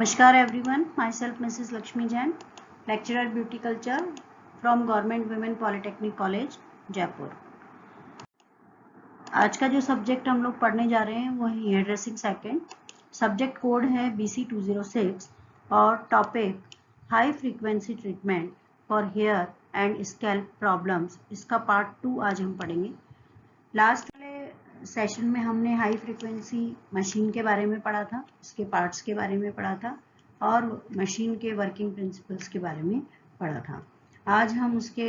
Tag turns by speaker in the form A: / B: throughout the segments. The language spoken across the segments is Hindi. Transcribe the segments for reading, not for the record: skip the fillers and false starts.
A: Namaskar everyone, myself Mrs. Lakshmi Jain, lecturer beauty culture from Government Women Polytechnic College, Jaipur. आज का जो सब्जेक्ट हम लोग पढ़ने जा रहे हैं वो है hair dressing second. Subject code है BC206 और topic high frequency treatment for hair and scalp problems. इसका पार्ट 2 आज हम पढ़ेंगे। लास्ट वाले सेशन में हमने हाई फ्रीक्वेंसी मशीन के बारे में पढ़ा था, इसके पार्ट्स के बारे में पढ़ा था और मशीन के वर्किंग प्रिंसिपल्स के बारे में पढ़ा था। आज हम उसके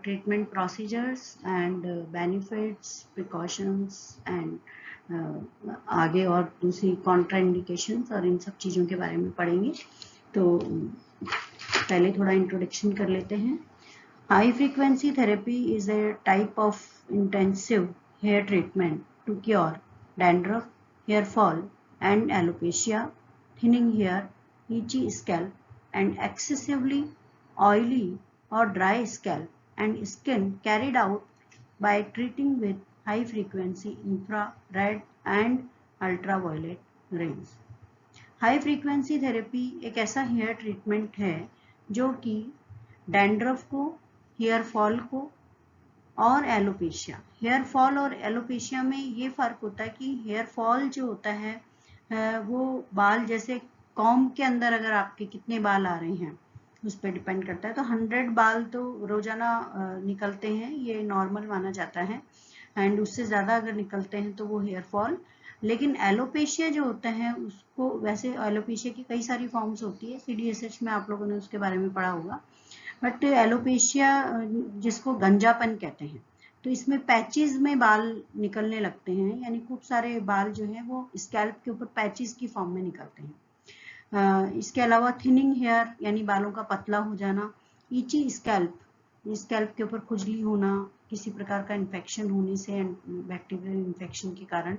A: treatment procedures and benefits, precautions and आगे और दूसरी कॉन्ट्राइंडिकेशंस और इन सब चीज़ों के बारे में पढ़ेंगे। तो पहले थोड़ा इंट्रोडक्शन कर लेते हैं। High frequency therapy is a type of intensive hair treatment to cure dandruff, hair fall, and alopecia, thinning hair, itchy scalp, and excessively oily or dry scalp and skin carried out by treating with high frequency infrared and ultraviolet rays. High frequency therapy एक ऐसा हेयर ट्रीटमेंट है जो कि डैंड्रफ को, हेयर फॉल को और एलोपेशिया। हेयर फॉल और एलोपेशिया में ये फर्क होता है कि हेयर फॉल जो होता है वो बाल जैसे कॉम्ब के अंदर अगर आपके कितने बाल आ रहे हैं उस पर डिपेंड करता है। तो 100 बाल तो रोजाना निकलते हैं, ये नॉर्मल माना जाता है, एंड उससे ज़्यादा अगर निकलते हैं तो वो हेयर फॉल। लेकिन एलोपेशिया जो होता है उसको, वैसे एलोपेशिया की कई सारी फॉर्म्स होती है, CDSH में आप लोगों ने उसके बारे में पढ़ा होगा, बट एलोपेशिया जिसको गंजापन कहते हैं, तो इसमें पैचेस में बाल निकलने लगते हैं, यानी खूब सारे बाल जो है वो स्कैल्प के ऊपर पैचेस की फॉर्म में निकलते हैं। इसके अलावा थिनिंग हेयर यानी बालों का पतला हो जाना, ईची स्कैल्प, स्कैल्प के ऊपर खुजली होना किसी प्रकार का इन्फेक्शन होने से, बैक्टीरियल इन्फेक्शन के कारण,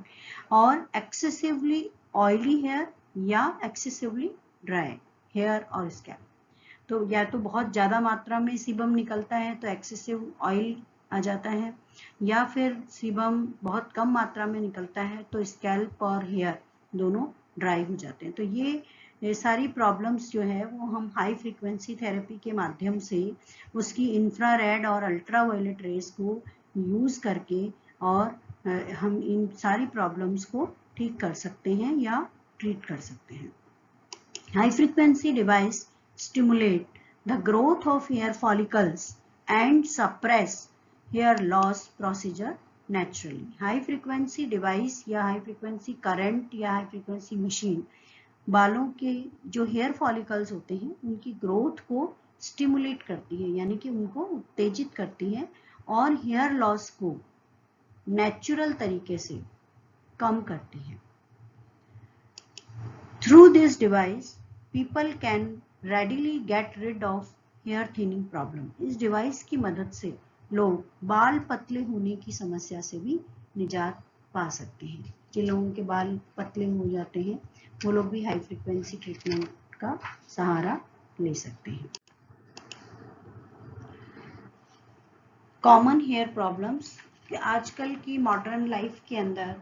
A: और एक्सेसिवली ऑयली हेयर या एक्सेसिवली ड्राई हेयर और स्कैल्प। तो या तो बहुत ज़्यादा मात्रा में सीबम निकलता है तो एक्सेसिव ऑयल आ जाता है, या फिर सीबम बहुत कम मात्रा में निकलता है तो स्कैल्प और हेयर दोनों ड्राई हो जाते हैं। तो ये सारी प्रॉब्लम्स जो है वो हम हाई फ्रीक्वेंसी थेरेपी के माध्यम से उसकी इंफ्रारेड और अल्ट्रावायलेट रेज को यूज़ करके और हम इन सारी प्रॉब्लम्स को ठीक कर सकते हैं या ट्रीट कर सकते हैं। High frequency device stimulate the growth of hair follicles and suppress hair loss procedure naturally. High frequency device या high frequency current या high frequency machine बालों के जो हेयर फॉलिकल्स होते हैं उनकी ग्रोथ को स्टिमुलेट करती है, यानी कि उनको उत्तेजित करती है और हेयर लॉस को नेचुरल तरीके से कम करती है। Through this device, people can readily get rid of hair thinning problem. इस डिवाइस की मदद से लोग बाल पतले होने की समस्या से भी निजात पा सकते हैं। जिन लोगों के बाल पतले हो जाते हैं वो लोग भी हाई फ्रीक्वेंसी ट्रीटमेंट का सहारा ले सकते हैं। कॉमन हेयर प्रॉब्लम्स, आजकल की मॉडर्न लाइफ के अंदर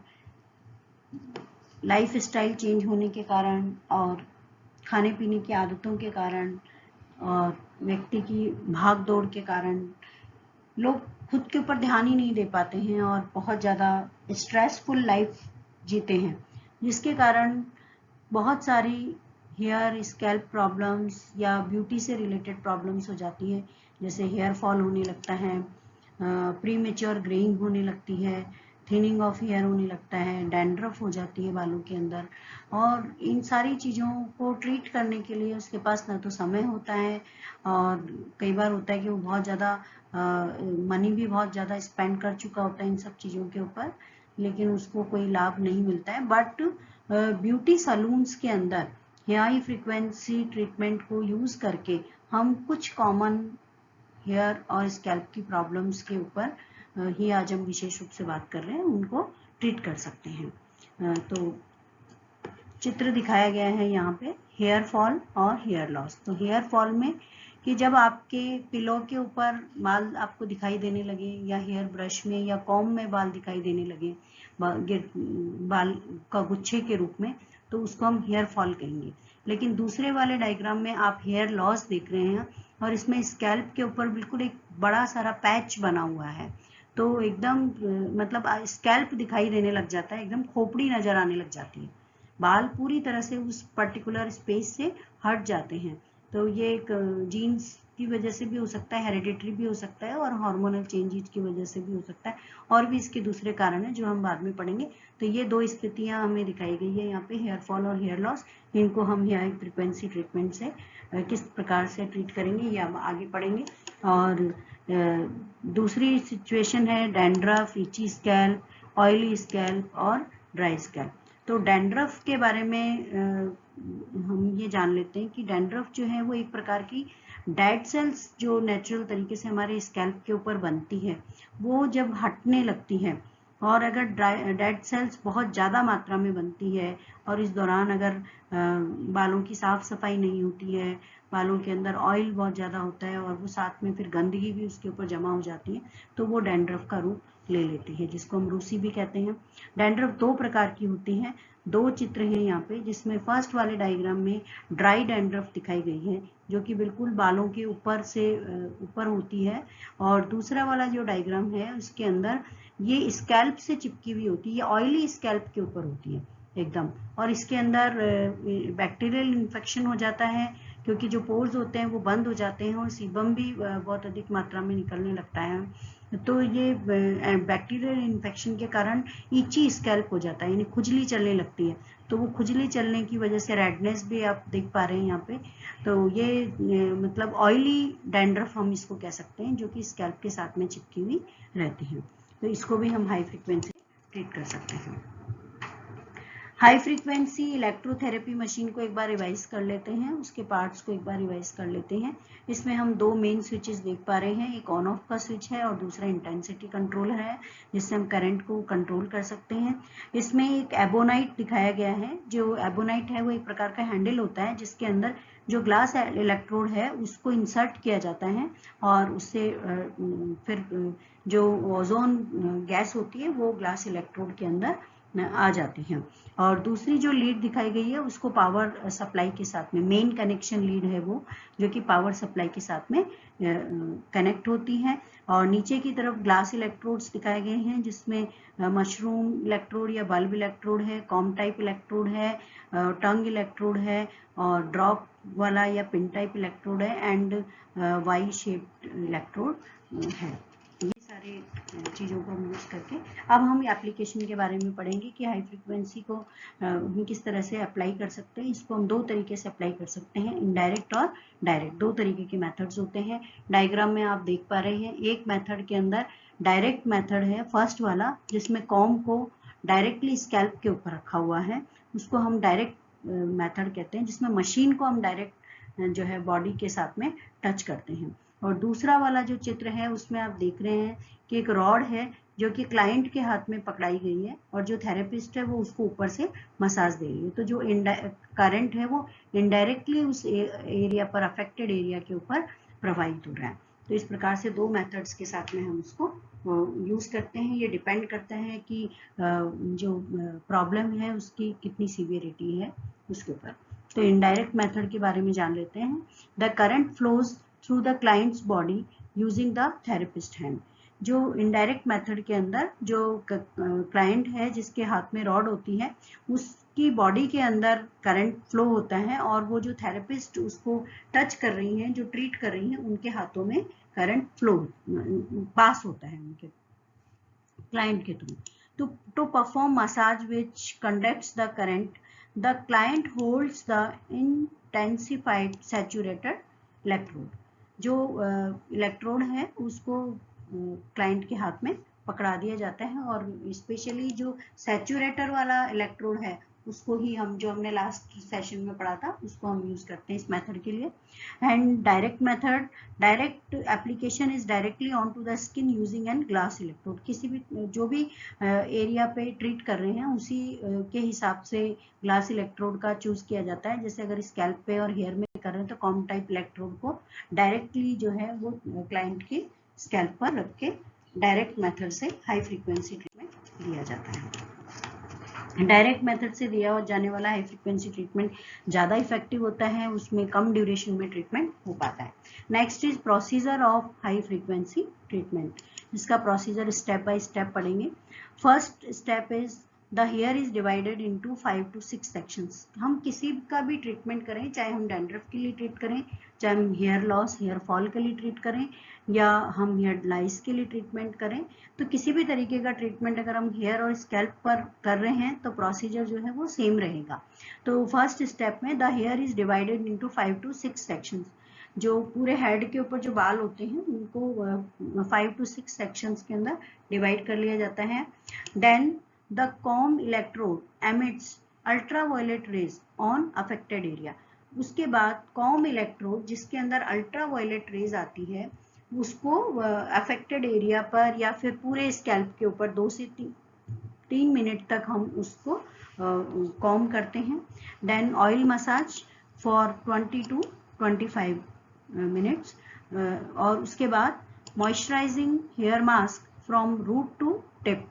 A: लाइफ स्टाइल चेंज होने के कारण और खाने पीने की आदतों के कारण और व्यक्ति की भाग दौड़ के कारण लोग खुद के ऊपर ध्यान ही नहीं दे पाते हैं और बहुत ज़्यादा स्ट्रेसफुल लाइफ जीते हैं, जिसके कारण बहुत सारी हेयर स्कैल्प प्रॉब्लम्स या ब्यूटी से रिलेटेड प्रॉब्लम्स हो जाती है, जैसे हेयर फॉल होने लगता है, प्रीमेच्योर ग्रेइंग होने लगती है, थिनिंग ऑफ हेयर होने लगता है, डैंड्रफ हो जाती है बालों के अंदर। और इन सारी चीज़ों को ट्रीट करने के लिए उसके पास ना तो समय होता है, और कई बार होता है कि वो बहुत ज़्यादा मनी भी बहुत ज़्यादा स्पेंड कर चुका होता है इन सब चीज़ों के ऊपर, लेकिन उसको कोई लाभ नहीं मिलता है। बट ब्यूटी सलून्स के अंदर हाई फ्रीक्वेंसी ट्रीटमेंट को यूज़ करके हम कुछ कॉमन हेयर और स्कैल्प की प्रॉब्लम्स के ऊपर ही आज हम विशेष रूप से बात कर रहे हैं, उनको ट्रीट कर सकते हैं। तो चित्र दिखाया गया है यहाँ पे हेयर फॉल और हेयर लॉस। तो हेयर फॉल में कि जब आपके पिलो के ऊपर बाल आपको दिखाई देने लगे या हेयर ब्रश में या कॉम्ब में बाल दिखाई देने लगे बाल का गुच्छे के रूप में, तो उसको हम हेयर फॉल कहेंगे। लेकिन दूसरे वाले डायग्राम में आप हेयर लॉस देख रहे हैं और इसमें स्कैल्प के ऊपर बिल्कुल एक बड़ा सारा पैच बना हुआ है, तो एकदम मतलब स्कैल्प दिखाई देने लग जाता है, एकदम खोपड़ी नजर आने लग जाती है, बाल पूरी तरह से उस पर्टिकुलर स्पेस से हट जाते हैं। तो ये एक जीन्स की वजह से भी हो सकता है, हेरिडिटरी भी हो सकता है और हार्मोनल चेंजेस की वजह से भी हो सकता है, और भी इसके दूसरे कारण हैं जो हम बाद में पढ़ेंगे। तो ये दो स्थितियां हमें दिखाई गई है यहाँ पे, हेयर फॉल और हेयर लॉस। इनको हम हाई फ्रिक्वेंसी ट्रीटमेंट से किस प्रकार से ट्रीट करेंगे ये हम आगे पढ़ेंगे। और दूसरी सिचुएशन है डैंड्रफ, इची स्कैल्प, ऑयली स्कैल्प और ड्राई स्कैल्प। तो डैंड्रफ के बारे में हम ये जान लेते हैं कि डैंड्रफ जो है वो एक प्रकार की डेड सेल्स जो नेचुरल तरीके से हमारे स्कैल्प के ऊपर बनती है, वो जब हटने लगती है और अगर डेड सेल्स बहुत ज़्यादा मात्रा में बनती है और इस दौरान अगर बालों की साफ सफाई नहीं होती है, बालों के अंदर ऑयल बहुत ज़्यादा होता है और वो साथ में फिर गंदगी भी उसके ऊपर जमा हो जाती है, तो वो डैंड्रफ का रूप ले लेती है, जिसको हम रूसी भी कहते हैं। डैंड्रफ दो प्रकार की होती है, दो चित्र हैं यहाँ पे, जिसमें फर्स्ट वाले डायग्राम में ड्राई डैंड्रफ दिखाई गई है जो कि बिल्कुल बालों के ऊपर से ऊपर होती है, और दूसरा वाला जो डायग्राम है उसके अंदर ये स्कैल्प से चिपकी हुई होती है, ये ऑयली स्कैल्प के ऊपर होती है एकदम, और इसके अंदर बैक्टीरियल इन्फेक्शन हो जाता है क्योंकि जो पोर्स होते हैं वो बंद हो जाते हैं और सीबम भी बहुत अधिक मात्रा में निकलने लगता है। तो ये बैक्टीरियल इन्फेक्शन के कारण ईची स्कैल्प हो जाता है, यानी खुजली चलने लगती है। तो वो खुजली चलने की वजह से रेडनेस भी आप देख पा रहे हैं यहाँ पे। तो ये मतलब ऑयली डैंड्रफ हम इसको कह सकते हैं, जो कि स्कैल्प के साथ में चिपकी हुई रहती है। तो इसको भी हम हाई फ्रिक्वेंसी ट्रीट कर सकते हैं। हाई फ्रीक्वेंसी इलेक्ट्रोथेरेपी मशीन को एक बार रिवाइज कर लेते हैं, उसके पार्ट्स को एक बार रिवाइज कर लेते हैं। इसमें हम दो मेन स्विचेस देख पा रहे हैं, एक ऑन ऑफ का स्विच है और दूसरा इंटेंसिटी कंट्रोलर है, जिससे हम करंट को कंट्रोल कर सकते हैं। इसमें एक एबोनाइट दिखाया गया है, जो एबोनाइट है वो एक प्रकार का हैंडल होता है जिसके अंदर जो ग्लास इलेक्ट्रोड है उसको इंसर्ट किया जाता है और उससे फिर जो ओजोन गैस होती है वो ग्लास इलेक्ट्रोड के अंदर आ जाती हैं। और दूसरी जो लीड दिखाई गई है उसको पावर सप्लाई के साथ में, मेन कनेक्शन लीड है वो, जो कि पावर सप्लाई के साथ में कनेक्ट होती है। और नीचे की तरफ ग्लास इलेक्ट्रोड्स दिखाए गए हैं जिसमें मशरूम इलेक्ट्रोड या बल्ब इलेक्ट्रोड है, कॉम टाइप इलेक्ट्रोड है, टंग इलेक्ट्रोड है और ड्रॉप वाला या पिन टाइप इलेक्ट्रोड है एंड वाई शेप्ड इलेक्ट्रोड है। सारे चीज़ों को यूज करके अब हम एप्लीकेशन के बारे में पढ़ेंगे कि हाई फ्रीक्वेंसी को हम किस तरह से अप्लाई कर सकते हैं। इसको हम दो तरीके से अप्लाई कर सकते हैं, इनडायरेक्ट और डायरेक्ट, दो तरीके के मेथड्स होते हैं। डायग्राम में आप देख पा रहे हैं एक मेथड के अंदर डायरेक्ट मेथड है फर्स्ट वाला, जिसमें कॉम को डायरेक्टली स्कैल्प के ऊपर रखा हुआ है, उसको हम डायरेक्ट मेथड कहते हैं, जिसमें मशीन को हम डायरेक्ट जो है बॉडी के साथ में टच करते हैं। और दूसरा वाला जो चित्र है उसमें आप देख रहे हैं कि एक रॉड है जो कि क्लाइंट के हाथ में पकड़ाई गई है और जो थेरेपिस्ट है वो उसको ऊपर से मसाज दे रही है। तो जो करंट है वो इनडायरेक्टली उस एरिया पर, अफेक्टेड एरिया के ऊपर प्रवाहित हो रहा है। तो इस प्रकार से दो मेथड्स के साथ में हम उसको यूज करते हैं। ये डिपेंड करता है कि जो प्रॉब्लम है उसकी कितनी सीवियरिटी है उसके ऊपर। तो इनडायरेक्ट मेथड के बारे में जान लेते हैं। The current flows through the clients body using the therapist hand. जो इनडायरेक्ट मेथड के अंदर जो क्लाइंट है जिसके हाथ में रॉड होती है उसकी बॉडी के अंदर करंट फ्लो होता है और वो जो थेरेपिस्ट उसको टच कर रही हैं, जो ट्रीट कर रही हैं, उनके हाथों में करंट फ्लो पास होता है उनके क्लाइंट के through. to perform massage which conducts the current, the client holds the intensified saturated electrode. जो इलेक्ट्रोड है उसको क्लाइंट के हाथ में पकड़ा दिया जाता है और स्पेशली जो सैचुरेटर वाला इलेक्ट्रोड है उसको ही हम, जो हमने लास्ट सेशन में पढ़ा था, उसको हम यूज करते हैं इस मेथड के लिए। And direct method, direct application is directly on to the skin using an glass electrode. किसी भी जो भी एरिया पे ट्रीट कर रहे हैं उसी के हिसाब से ग्लास इलेक्ट्रोड का चूज किया जाता है। जैसे अगर स्कैल्प पे और हेयर में कर रहे हैं तो कॉम टाइप इलेक्ट्रोड को डायरेक्टली जो है वो क्लाइंट के स्कैल्प पर रख के डायरेक्ट मेथड से हाई फ्रीक्वेंसी ट्रीटमेंट दिया जाता है। डायरेक्ट मेथड से दिया जाने वाला हाई फ्रीक्वेंसी ट्रीटमेंट ज़्यादा इफेक्टिव होता है, उसमें कम ड्यूरेशन में ट्रीटमेंट हो पाता है। Next is procedure of high frequency treatment, इसका प्रोसीजर स्टेप बाय स्टेप पढ़ेंगे। First step is the hair is divided into 5 to 6 sections. हम किसी का भी ट्रीटमेंट करें, चाहे हम डैंड्रफ के लिए ट्रीट करें, चाहे हम हेयर लॉस हेयर फॉल के लिए ट्रीट करें, या हम हेयर लाइस के लिए ट्रीटमेंट करें, तो किसी भी तरीके का ट्रीटमेंट अगर हम हेयर और स्कैल्प पर कर रहे हैं तो प्रोसीजर जो है वो सेम रहेगा। तो फर्स्ट स्टेप में the hair is divided into 5 to 6 sections. जो पूरे हेड के ऊपर जो बाल होते हैं उनको 5 to 6 सेक्शंस के अंदर डिवाइड कर लिया जाता है। Then the comb electrode emits ultraviolet rays on affected area. उसके बाद कॉम इलेक्ट्रोड जिसके अंदर अल्ट्रावायलेट रेज आती है उसको अफेक्टेड एरिया पर या फिर पूरे स्कैल्प के ऊपर 2 से 3 मिनट तक हम उसको कॉम करते हैं। Then oil massage for 20 to 25 minutes, और उसके बाद moisturising hair mask from root to tip.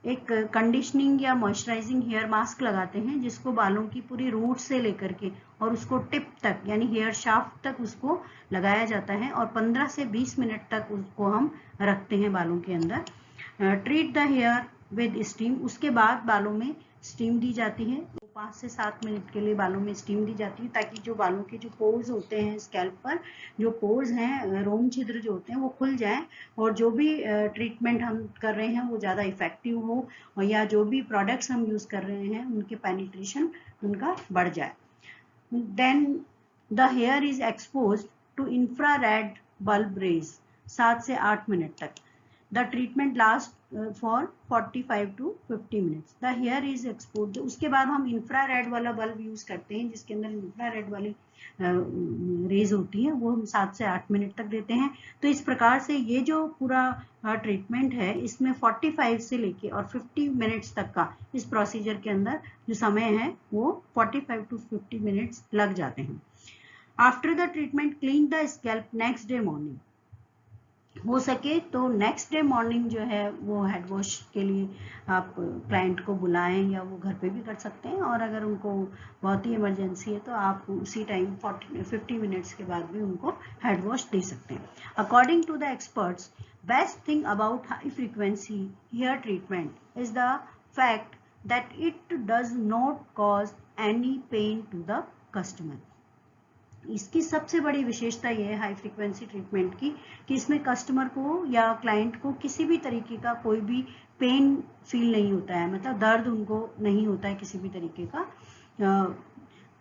A: एक कंडीशनिंग या मॉइस्चराइजिंग हेयर मास्क लगाते हैं जिसको बालों की पूरी रूट से लेकर के और उसको टिप तक यानी हेयर शाफ्ट तक उसको लगाया जाता है, और 15 से 20 मिनट तक उसको हम रखते हैं बालों के अंदर। Treat the here with steam, उसके बाद बालों में स्टीम दी जाती है। 5 से 7 मिनट के लिए बालों में स्टीम दी जाती है ताकि जो बालों के जो पोर्स होते हैं स्कैल्प पर, जो पोर्स हैं रोम छिद्र जो होते हैं वो खुल जाएं, और जो भी ट्रीटमेंट हम कर रहे हैं वो ज़्यादा इफेक्टिव हो, और या जो भी प्रोडक्ट्स हम यूज़ कर रहे हैं उनके पेनिट्रेशन उनका बढ़ जाए। Then the hair is exposed to infrared bulb rays 7 से 8 मिनट तक। The treatment lasts for 45 to 50 minutes. The hair is exposed. उसके बाद हम इंफ्रारेड वाला बल्ब यूज करते हैं जिसके अंदर इंफ्रारेड वाली रेज होती है, वो हम 7 से 8 मिनट तक देते हैं। तो इस प्रकार से ये जो पूरा ट्रीटमेंट है इसमें 45 से लेके और 50 मिनट्स तक का इस प्रोसीजर के अंदर जो समय है वो 45 to 50 मिनट्स लग जाते हैं। After the treatment clean the scalp next day morning. हो सके तो नेक्स्ट डे मॉर्निंग जो है वो हेड वॉश के लिए आप क्लाइंट को बुलाएं, या वो घर पे भी कर सकते हैं, और अगर उनको बहुत ही इमरजेंसी है तो आप उसी टाइम 50 मिनट्स के बाद भी उनको हेड वॉश दे सकते हैं। According to the experts, best thing about high frequency hair treatment is the fact that it does not cause any pain to the customer. इसकी सबसे बड़ी विशेषता यह है हाई फ्रीक्वेंसी ट्रीटमेंट की कि इसमें कस्टमर को या क्लाइंट को किसी भी तरीके का कोई भी पेन फील नहीं होता है, मतलब दर्द उनको नहीं होता है किसी भी तरीके का।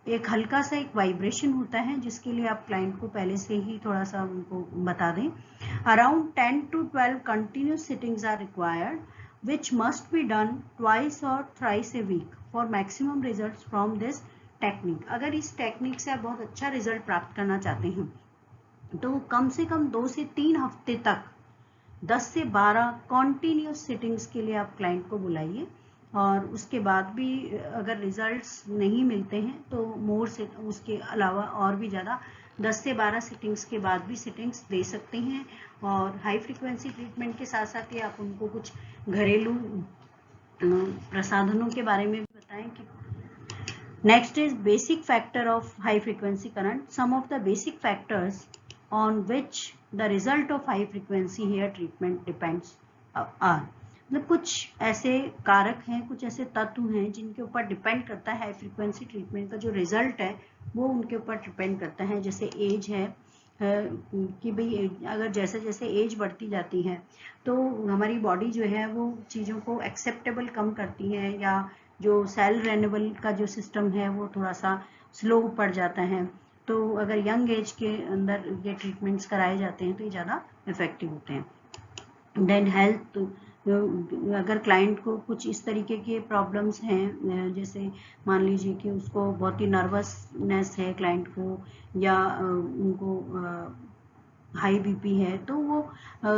A: एक हल्का सा एक वाइब्रेशन होता है जिसके लिए आप क्लाइंट को पहले से ही थोड़ा सा उनको बता दें। Around 10 to 12 continuous sittings are required which must be done twice or thrice a week for maximum results from this technique. अगर इस टेक्निक से आप बहुत अच्छा रिजल्ट प्राप्त करना चाहते हैं तो कम से कम 2 से 3 हफ्ते तक 10 से 12 कॉन्टिन्यूस सिटिंग्स के लिए आप क्लाइंट को बुलाइए, और उसके बाद भी अगर रिजल्ट्स नहीं मिलते हैं तो मोर से उसके अलावा और भी ज़्यादा 10 से 12 सिटिंग्स के बाद भी सिटिंग्स दे सकते हैं। और हाई फ्रीक्वेंसी ट्रीटमेंट के साथ साथ ही आप उनको कुछ घरेलू प्रसाधनों के बारे में भी बताएं कि next is basic factor of high frequency current. Some of the basic factors on which the result of high frequency hair treatment depends are, मतलब कुछ ऐसे कारक हैं, कुछ ऐसे तत्व हैं जिनके ऊपर डिपेंड करता है हाई फ्रीक्वेंसी ट्रीटमेंट का जो रिजल्ट है वो उनके ऊपर डिपेंड करता है। जैसे एज है कि भाई अगर जैसे जैसे एज बढ़ती जाती है तो हमारी बॉडी जो है वो चीज़ों को एक्सेप्टेबल कम करती है, या जो सेल रेन्यूअल का जो सिस्टम है वो थोड़ा सा स्लो पड़ जाता है। तो अगर यंग एज के अंदर ये ट्रीटमेंट्स कराए जाते हैं तो ये ज़्यादा इफेक्टिव होते हैं। देन हेल्थ, अगर क्लाइंट को कुछ इस तरीके के प्रॉब्लम्स हैं, जैसे मान लीजिए कि उसको बहुत ही नर्वसनेस है क्लाइंट को, या उनको हाई बीपी है, तो वो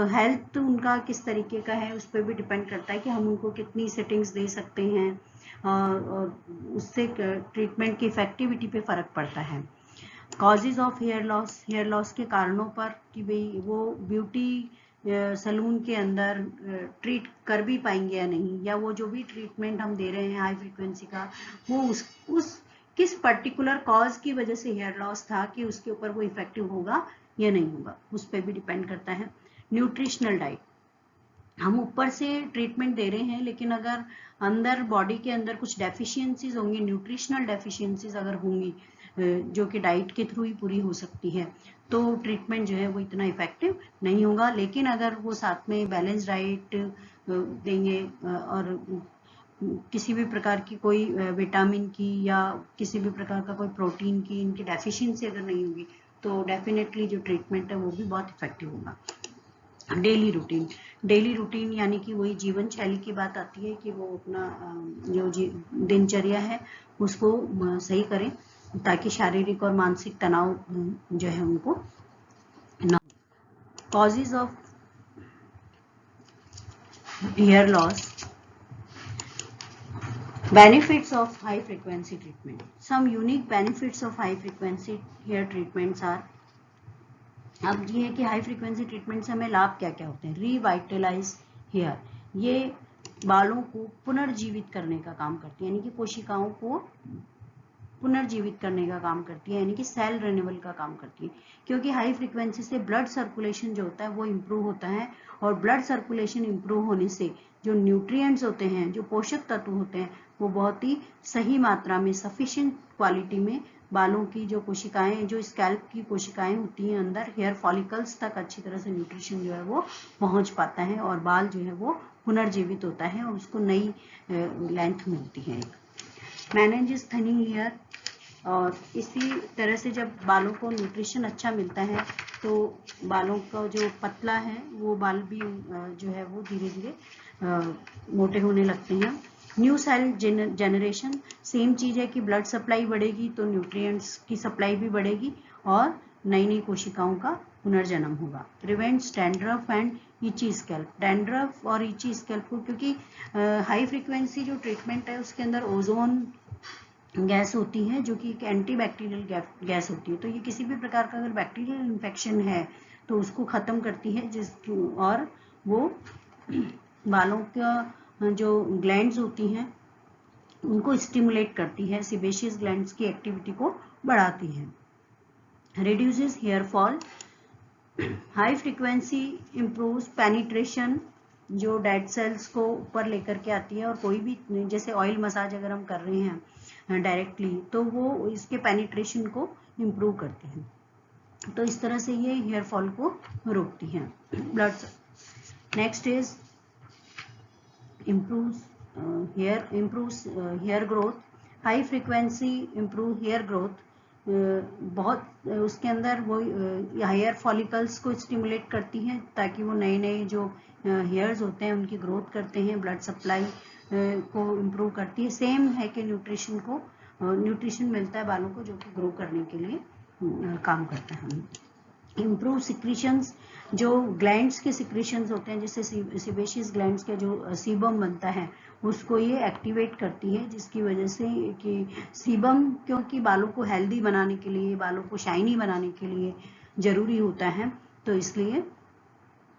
A: हेल्थ उनका किस तरीके का है उस पर भी डिपेंड करता है कि हम उनको कितनी सेटिंग्स दे सकते हैं, और उससे ट्रीटमेंट की इफेक्टिविटी पे फ़र्क पड़ता है। Causes of hair loss, hair loss के कारणों पर कि भाई वो ब्यूटी सलून के अंदर ट्रीट कर भी पाएंगे या नहीं, या वो जो भी ट्रीटमेंट हम दे रहे हैं हाई फ्रीक्वेंसी का, वो उस किस पर्टिकुलर कॉज की वजह से हेयर लॉस था कि उसके ऊपर वो इफेक्टिव होगा या नहीं होगा, उस पर भी डिपेंड करता है। न्यूट्रिशनल डाइट, हम ऊपर से ट्रीटमेंट दे रहे हैं लेकिन अगर अंदर बॉडी के अंदर कुछ डेफिशिएंसीज होंगी, न्यूट्रिशनल डेफिशिएंसीज अगर होंगी जो कि डाइट के थ्रू ही पूरी हो सकती है, तो ट्रीटमेंट जो है वो इतना इफेक्टिव नहीं होगा। लेकिन अगर वो साथ में बैलेंस डाइट देंगे और किसी भी प्रकार की कोई विटामिन की या किसी भी प्रकार का कोई प्रोटीन की इनकी डेफिशिएंसी अगर नहीं होगी, तो डेफिनेटली जो ट्रीटमेंट है वो भी बहुत इफेक्टिव होगा। डेली रूटीन, डेली रूटीन यानी कि वही जीवन शैली की बात आती है कि वो अपना जो दिनचर्या है उसको सही करें ताकि शारीरिक और मानसिक तनाव जो है उनको ना। Causes of hair loss, benefits of high frequency treatment, some unique benefits of high frequency hair treatments are, अब ये है कि हाई फ्रीक्वेंसी ट्रीटमेंट से हमें लाभ क्या क्या होते हैं। रिवाइटलाइज हेयर, ये बालों को पुनर्जीवित करने का काम करती है, यानी कि कोशिकाओं को पुनर्जीवित करने का काम करती है, यानी कि सेल रिन्यूअल का काम करती है, क्योंकि हाई फ्रीक्वेंसी से ब्लड सर्कुलेशन जो होता है वो इम्प्रूव होता है, और ब्लड सर्कुलेशन इम्प्रूव होने से जो न्यूट्रिएंट्स होते हैं, जो पोषक तत्व होते हैं, वो बहुत ही सही मात्रा में, सफिशिएंट क्वालिटी में बालों की जो कोशिकाएं, जो स्कैल्प की कोशिकाएं होती हैं अंदर हेयर फॉलिकल्स तक अच्छी तरह से न्यूट्रिशन जो है वो पहुंच पाता है, और बाल जो है वो पुनर्जीवित होता है और उसको नई लेंथ मिलती है। मैनेजेस थिनिंग हेयर, और इसी तरह से जब बालों को न्यूट्रिशन अच्छा मिलता है तो बालों का जो पतला है वो बाल भी जो है वो धीरे धीरे मोटे होने लगते हैं। न्यू सेल जनरेशन, सेम चीज है कि ब्लड सप्लाई बढ़ेगी तो न्यूट्रिएंट्स की सप्लाई भी बढ़ेगी और नई नई कोशिकाओं का पुनर्जन्म होगा। Prevents dandruff and itchy scalp, dandruff और इची स्कैल्प को, क्योंकि हाई फ्रीक्वेंसी जो ट्रीटमेंट है उसके अंदर ओजोन गैस होती है जो कि एक एंटी बैक्टीरियल गैस होती है, तो ये किसी भी प्रकार का अगर बैक्टीरियल इन्फेक्शन है तो उसको खत्म करती है, और वो बालों का जो ग्लैंड्स होती हैं उनको स्टिमुलेट करती है, सेबेशियस ग्लैंड्स की एक्टिविटी को बढ़ाती है। Reduces hair fall, high frequency improves penetration, जो डेड सेल्स को ऊपर लेकर के आती है, और कोई भी जैसे ऑयल मसाज अगर हम कर रहे हैं डायरेक्टली तो वो इसके पेनिट्रेशन को इम्प्रूव करती है, तो इस तरह से ये हेयर फॉल को रोकती है। Blood, next is improves hair growth, high frequency improve hair growth, बहुत उसके अंदर वो हेयर फॉलिकल्स को स्टिमुलेट करती हैं ताकि वो नए नए जो हेयर्स होते हैं उनकी ग्रोथ करते हैं, ब्लड सप्लाई को इम्प्रूव करती है। सेम है कि न्यूट्रिशन मिलता है बालों को जो कि ग्रो करने के लिए काम करता है। इम्प्रूव सिक्रीशंस, जो ग्लैंड्स के सिक्रीशंस होते हैं, जैसे सेबेशियस ग्लैंड्स का जो सीबम बनता है उसको ये एक्टिवेट करती है, जिसकी वजह से कि सीबम क्योंकि बालों को हेल्दी बनाने के लिए, बालों को शाइनी बनाने के लिए जरूरी होता है, तो इसलिए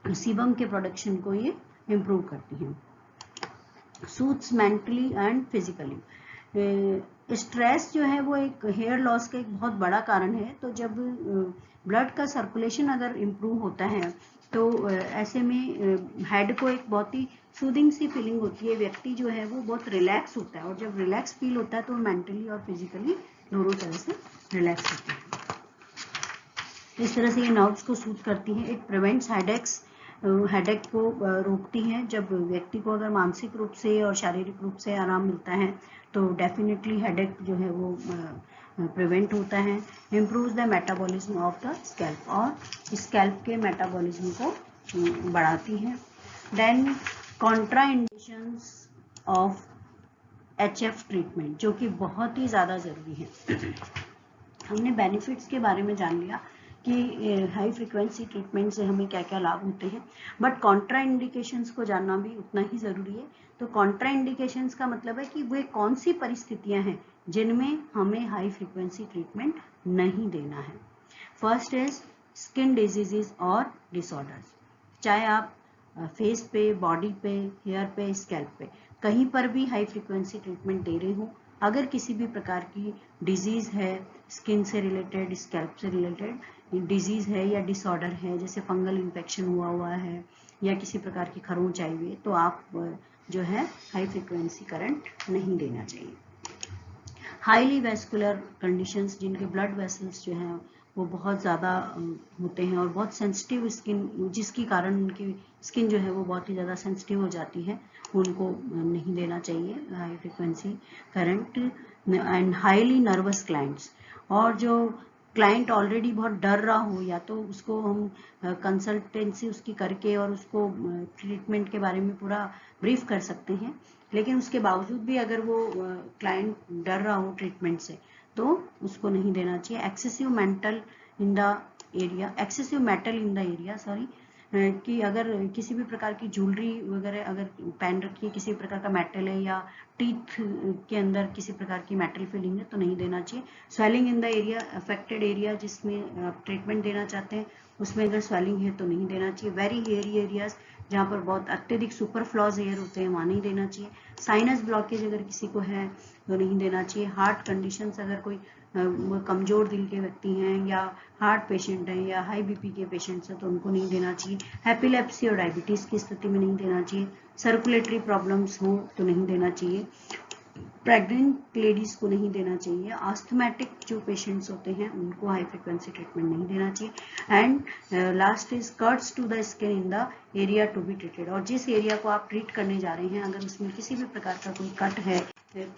A: सीबम के प्रोडक्शन को ये इम्प्रूव करती है। Suits mentally and physically, stress जो है वो एक हेयर लॉस का एक बहुत बड़ा कारण है, तो जब ब्लड का सर्कुलेशन अगर इम्प्रूव होता है तो ऐसे में हेड को एक बहुत ही सूदिंग सी फीलिंग होती है, व्यक्ति जो है वो बहुत रिलैक्स होता है, और जब रिलैक्स फील होता है तो मेंटली और फिजिकली दोनों तरह से रिलैक्स होता है। इस तरह से ये नर्व्स को सूद करती है। इट प्रिवेंट्स हेडेक्स, हेडेक को रोकती है, जब व्यक्ति को अगर मानसिक रूप से और शारीरिक रूप से आराम मिलता है तो डेफिनेटली हेडेक जो है वो प्रिवेंट होता है। Improves the metabolism of the scalp, और स्कैल्प के मेटाबॉलिज्म को बढ़ाती है। Then contraindications of HF treatment, जो कि बहुत ही ज़्यादा ज़रूरी है। हमने बेनिफिट्स के बारे में जान लिया कि हाई फ्रीक्वेंसी ट्रीटमेंट से हमें क्या क्या लाभ होते हैं, बट कॉन्ट्रा इंडिकेशंस को जानना भी उतना ही ज़रूरी है। तो कॉन्ट्रा इंडिकेशंस का मतलब है कि वे कौन सी परिस्थितियां हैं जिनमें हमें हाई फ्रीक्वेंसी ट्रीटमेंट नहीं देना है। फर्स्ट इज स्किन डिजीजेस और डिसऑर्डर्स, चाहे आप फेस पे, बॉडी पे, हेयर पे, स्कैल्प पे, कहीं पर भी हाई फ्रीक्वेंसी ट्रीटमेंट दे रहे हो। अगर किसी भी प्रकार की डिजीज है, स्किन से रिलेटेड, स्कैल्प से रिलेटेड डिजीज है या डिसऑर्डर है, जैसे फंगल इन्फेक्शन हुआ है या किसी प्रकार की खरोंच आई हुई है, तो आप जो है हाई फ्रीक्वेंसी करंट नहीं देना चाहिए। हाईली वैस्कुलर कंडीशंस, जिनके ब्लड वेसल्स जो हैं वो बहुत ज़्यादा होते हैं और बहुत सेंसिटिव स्किन, जिसकी कारण उनकी स्किन जो है वो बहुत ही ज़्यादा सेंसिटिव हो जाती है, उनको नहीं देना चाहिए high frequency current. And highly nervous clients, और जो क्लाइंट ऑलरेडी बहुत डर रहा हो, या तो उसको हम कंसल्टेंसी उसकी करके और उसको ट्रीटमेंट के बारे में पूरा ब्रीफ कर सकते हैं, लेकिन उसके बावजूद भी अगर वो क्लाइंट डर रहा हो ट्रीटमेंट से, तो उसको नहीं देना चाहिए। Excessive metal in the area sorry, कि अगर किसी भी प्रकार की ज्वेलरी वगैरह अगर पहन रखी है, किसी प्रकार का मेटल है या टीथ के अंदर किसी प्रकार की मेटल फीलिंग है, तो नहीं देना चाहिए। Swelling in the area, affected area जिसमें आप ट्रीटमेंट देना चाहते हैं, उसमें अगर स्वेलिंग है तो नहीं देना चाहिए। वेरी हेयरी एरियाज, जहाँ पर बहुत अत्यधिक सुपरफ्लॉज हेयर होते हैं, वहाँ नहीं देना चाहिए। साइनस ब्लॉकेज अगर किसी को है तो नहीं देना चाहिए। हार्ट कंडीशंस, अगर कोई कमजोर दिल के व्यक्ति हैं या हार्ट पेशेंट हैं या हाई बीपी के पेशेंट्स हैं, तो उनको नहीं देना चाहिए। एपिलेप्सी और डायबिटीज की स्थिति में नहीं देना चाहिए। सर्कुलेटरी प्रॉब्लम्स हो तो नहीं देना चाहिए। प्रेग्नेंट लेडीज को नहीं देना चाहिए। आस्थमेटिक जो पेशेंट्स होते हैं उनको हाई फ्रिक्वेंसी ट्रीटमेंट नहीं देना चाहिए। And last is cuts to the skin in the area to be treated, और जिस एरिया को आप ट्रीट करने जा रहे हैं, अगर उसमें किसी भी प्रकार का कोई कट है,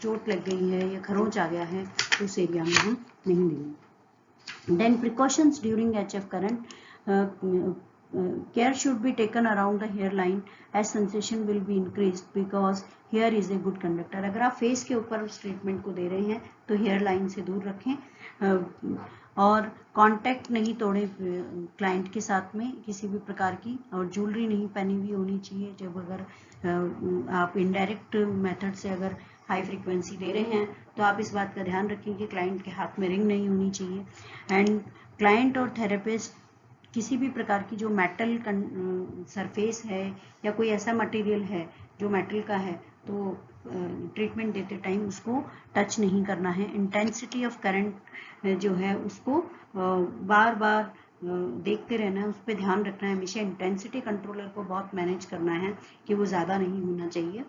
A: चोट लग गई है या खरोंच आ गया है, तो उस एरिया में हम नहीं देंगे। Then precautions during HF current, care should be taken around the hairline as sensation will be increased because hair is a good conductor। अगर आप फेस के ऊपर उस ट्रीटमेंट को दे रहे हैं तो हेयर लाइन से दूर रखें, और कांटेक्ट नहीं तोड़ें क्लाइंट के साथ में किसी भी प्रकार की, और ज्वेलरी नहीं पहनी हुई होनी चाहिए। जब अगर आप इनडायरेक्ट मेथड से अगर हाई फ्रीक्वेंसी दे रहे हैं, तो आप इस बात का ध्यान रखें कि क्लाइंट के हाथ में रिंग नहीं होनी चाहिए। एंड क्लाइंट और थेरेपिस्ट किसी भी प्रकार की जो मेटल सरफेस है या कोई ऐसा मटेरियल है जो मेटल का है, तो ट्रीटमेंट देते टाइम उसको टच नहीं करना है। इंटेंसिटी ऑफ करंट जो है उसको बार बार देखते रहना है, उस पर ध्यान रखना है हमेशा। इंटेंसिटी कंट्रोलर को बहुत मैनेज करना है कि वो ज़्यादा नहीं होना चाहिए।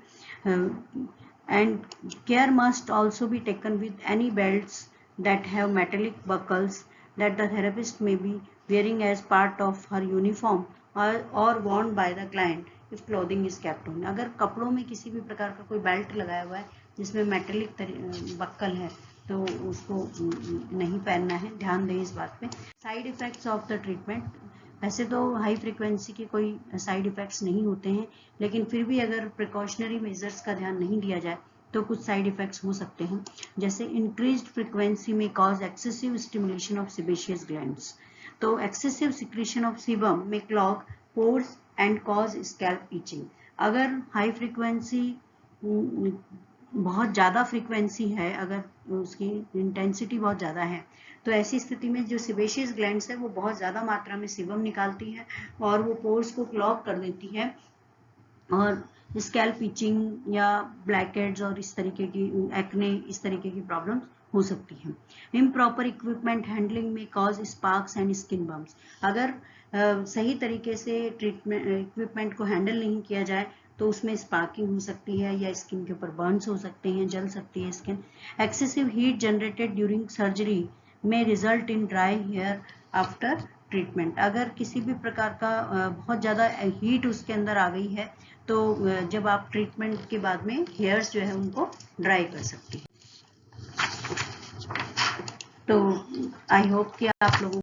A: And care must also be taken with any belts that have metallic buckles that the therapist may be wearing as part of her uniform or worn by the client if clothing is kept on। अगर कपड़ों में किसी भी प्रकार का कोई बेल्ट लगाया हुआ है जिसमें मेटेलिक बक्कल है, तो उसको नहीं पहनना है। ध्यान दें इस बात पे। Side effects of the treatment, वैसे तो हाई फ्रिक्वेंसी के कोई साइड इफेक्ट्स नहीं होते हैं, लेकिन फिर भी अगर प्रिकॉशनरी मेजर्स का ध्यान नहीं दिया जाए तो कुछ साइड इफेक्ट्स हो सकते हैं, जैसे increased frequency may cause excessive stimulation of sebaceous glands. तो excessive secretion of sebum may clog pores and cause scalp itching. अगर हाई फ्रीक्वेंसी बहुत ज़्यादा फ्रीक्वेंसी है, अगर उसकी इंटेंसिटी बहुत ज़्यादा है, तो ऐसी स्थिति में जो सेबेशियस ग्लैंड्स है वो बहुत ज़्यादा मात्रा में सीबम निकालती है और वो पोर्स को क्लॉग कर देती है, और स्कैल्प इचिंग या ब्लैक हेड्स और इस तरीके की एक्ने, इस तरीके की प्रॉब्लम्स हो सकती हैं। Improper equipment handling may cause sparks and skin burns. अगर सही तरीके से ट्रीटमेंट इक्विपमेंट को हैंडल नहीं किया जाए तो उसमें स्पार्किंग हो सकती है या स्किन के ऊपर बर्न्स हो सकते हैं, जल सकती है skin. Excessive heat generated during surgery में result in dry hair after treatment. अगर किसी भी प्रकार का बहुत ज़्यादा हीट उसके अंदर आ गई है, तो जब आप ट्रीटमेंट के बाद में हेयर्स जो है उनको ड्राई कर सकते हैं। तो आई होप कि आप लोगों